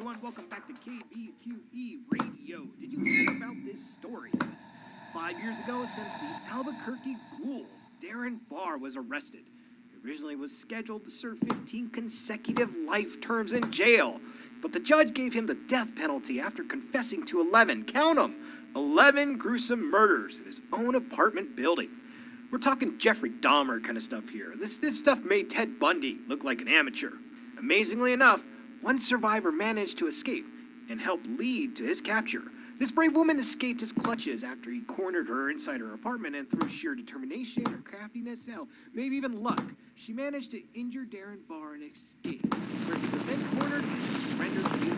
everyone. Welcome back to KBQE Radio. Did you hear about this story? 5 years ago, since the Albuquerque ghoul, Darren Bar was arrested. He originally was scheduled to serve 15 consecutive life terms in jail, but the judge gave him the death penalty after confessing to 11, count 'em, 11 gruesome murders in his own apartment building. We're talking Jeffrey Dahmer kind of stuff here. This stuff made Ted Bundy look like an amateur. Amazingly enough, one survivor managed to escape and helped lead to his capture. This brave woman escaped his clutches after he cornered her inside her apartment, and through sheer determination or craftiness, hell, maybe even luck, she managed to injure Darren Bar and escape, where he was then cornered and surrendered to the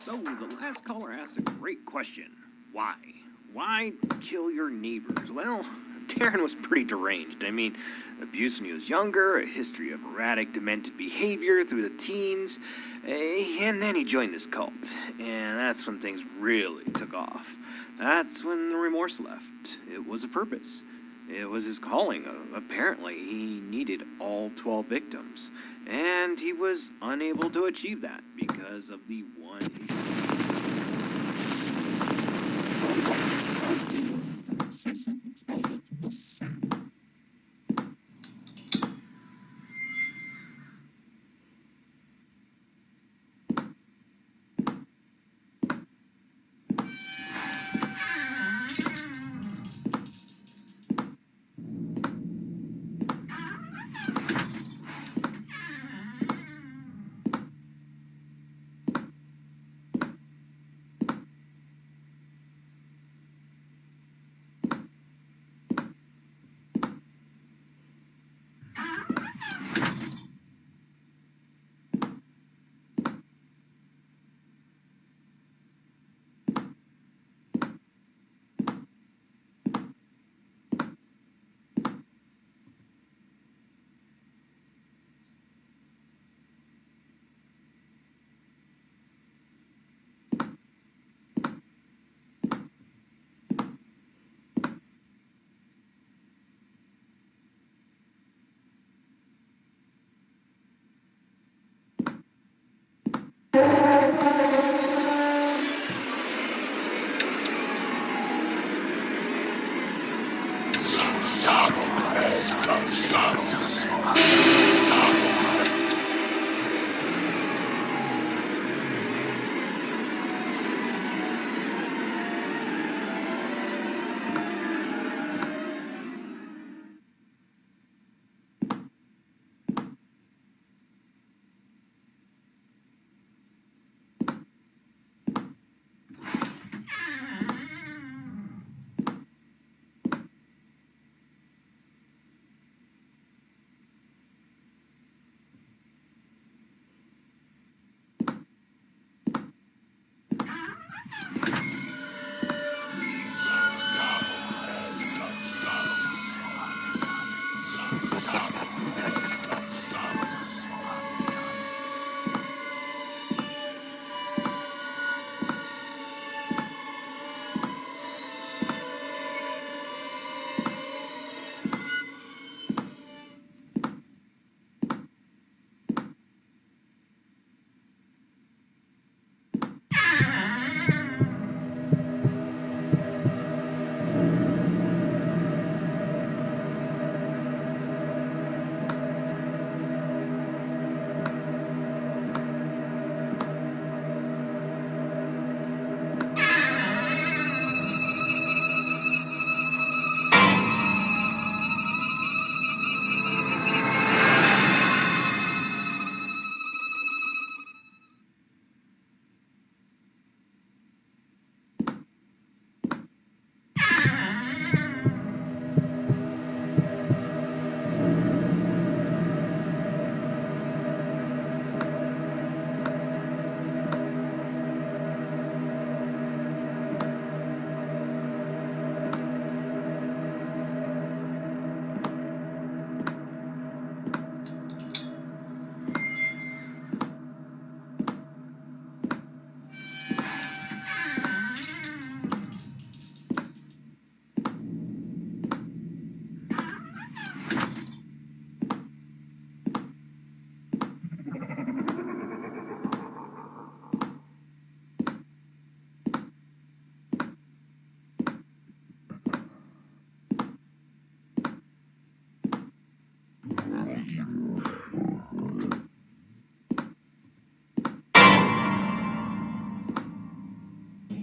So, the last caller asked a great question. Why? Why kill your neighbors? Well, Darren was pretty deranged. I mean, abuse when he was younger, a history of erratic, demented behavior through the teens, and then he joined this cult. And that's when things really took off. That's when the remorse left. It was a purpose. It was his calling. Apparently, he needed all 12 victims. And he was unable to achieve that because of the one issue.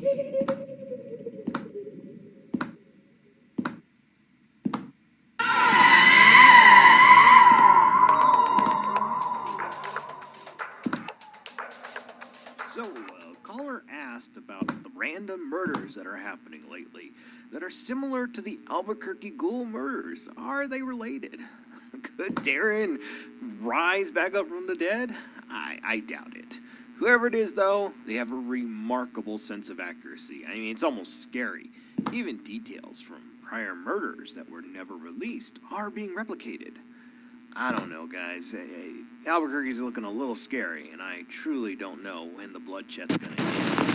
So, caller asked about the random murders that are happening lately that are similar to the Albuquerque Ghoul murders. Are they related? Could Darren rise back up from the dead? I doubt it. Whoever it is, though, they have a remarkable sense of accuracy. I mean, it's almost scary. Even details from prior murders that were never released are being replicated. I don't know, guys. Albuquerque's looking a little scary, and I truly don't know when the bloodshed's gonna end.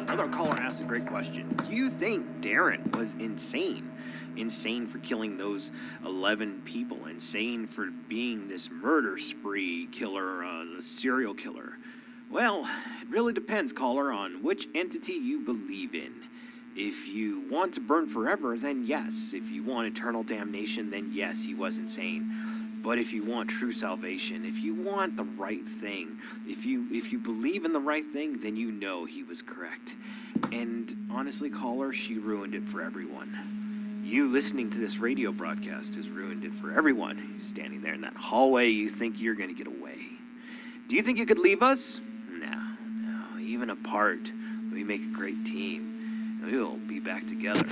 Another caller asked a great question. Do you think Darren was insane? Insane for killing those 11 people? Insane for being this murder spree killer, serial killer? Well, it really depends, caller, on which entity you believe in. If you want to burn forever, then yes. If you want eternal damnation, then yes, he was insane. But if you want true salvation, if you want the right thing, if you believe in the right thing, then you know he was correct. And honestly, caller, she ruined it for everyone. You listening to this radio broadcast has ruined it for everyone who's standing there in that hallway. You think you're going to get away. Do you think you could leave us? No. Even apart, we make a great team. We'll be back together.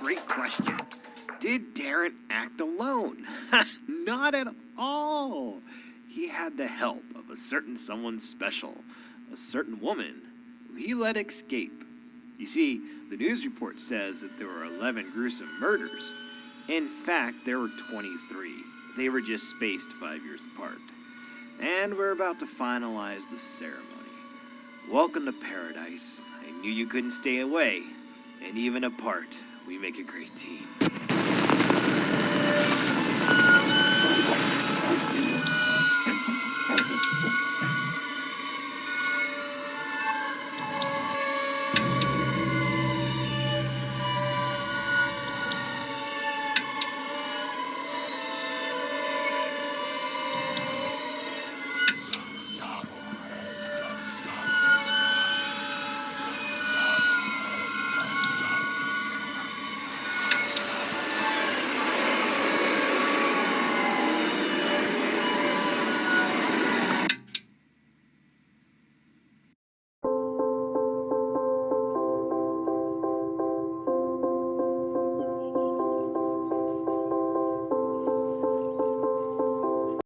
Great question. Did Darren act alone? Not at all. He had the help of a certain someone special, a certain woman who he let escape. You see, the news report says that there were 11 gruesome murders. In fact, there were 23. They were just spaced 5 years apart. And we're about to finalize the ceremony. Welcome to paradise. I knew you couldn't stay away. And even apart, we make a great team.